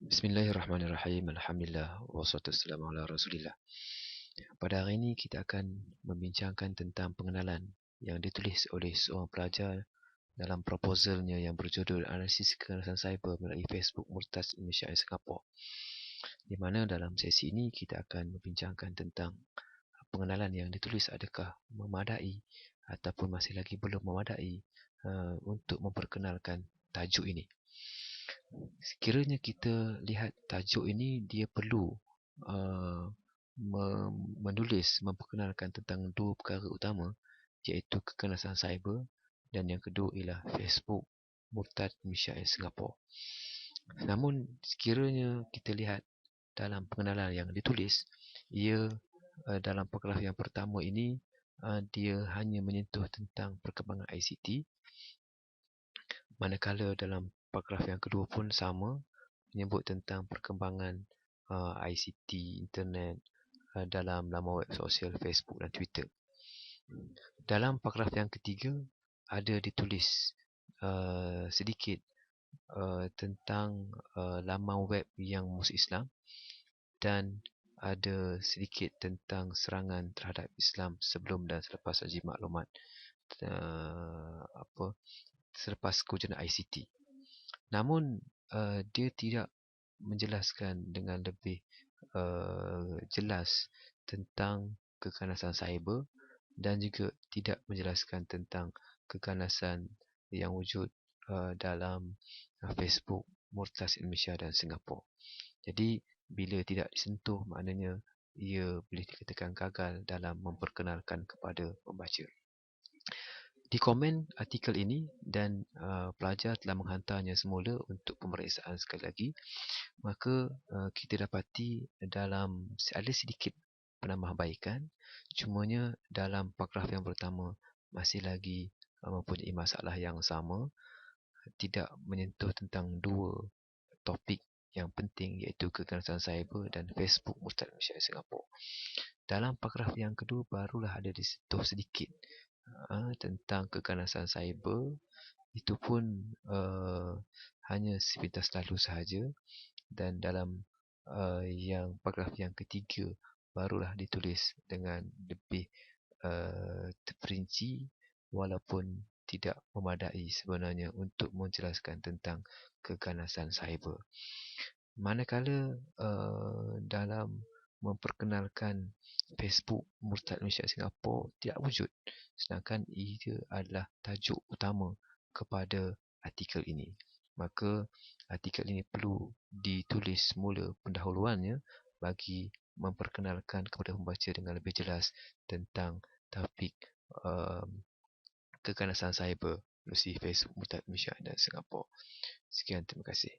Bismillahirrahmanirrahim. Alhamdulillah. Wassalatu wassalamu ala Rasulillah. Pada hari ini kita akan membincangkan tentang pengenalan yang ditulis oleh seorang pelajar dalam proposalnya yang berjudul Analisis Kekerasan Cyber melalui Facebook Murtaz Indonesia dan Singapura. Di mana dalam sesi ini kita akan membincangkan tentang pengenalan yang ditulis adakah memadai ataupun masih lagi belum memadai untuk memperkenalkan tajuk ini. Sekiranya kita lihat tajuk ini, dia perlu uh, memperkenalkan tentang dua perkara utama, iaitu kekerasan cyber dan yang kedua ialah Facebook Murtad Malaysia dan Singapura. Namun sekiranya kita lihat dalam pengenalan yang ditulis, ia dalam paragraf yang pertama ini dia hanya menyentuh tentang perkembangan ICT, manakala dalam paragraf yang kedua pun sama, menyebut tentang perkembangan ICT, internet dalam laman web sosial Facebook dan Twitter. Dalam paragraf yang ketiga, ada ditulis sedikit tentang laman web yang musuh Islam dan ada sedikit tentang serangan terhadap Islam sebelum dan selepas saji maklumat selepas keujian ICT. Namun dia tidak menjelaskan dengan lebih jelas tentang keganasan cyber dan juga tidak menjelaskan tentang keganasan yang wujud dalam Facebook Murtaz Indonesia dan Singapura. Jadi bila tidak disentuh, maknanya ia boleh dikatakan gagal dalam memperkenalkan kepada pembaca. Di komen artikel ini dan pelajar telah menghantarnya semula untuk pemeriksaan sekali lagi, maka kita dapati dalam ada sedikit penambahbaikan, cumanya dalam paragraf yang pertama masih lagi mempunyai masalah yang sama, tidak menyentuh tentang dua topik yang penting, iaitu keganasan cyber dan Facebook Murtad Malaysia Singapura. Dalam paragraf yang kedua barulah ada disentuh sedikit tentang keganasan cyber, itu pun hanya sepintas lalu sahaja, dan dalam yang paragraf yang ketiga barulah ditulis dengan lebih terperinci, walaupun tidak memadai sebenarnya untuk menjelaskan tentang keganasan cyber. Manakala dalam memperkenalkan Facebook Murtad Malaysia Singapura tidak wujud, sedangkan ia adalah tajuk utama kepada artikel ini, maka artikel ini perlu ditulis semula pendahuluannya bagi memperkenalkan kepada pembaca dengan lebih jelas tentang topik keganasan cyber melalui Facebook Murtad Malaysia dan Singapura. Sekian, terima kasih.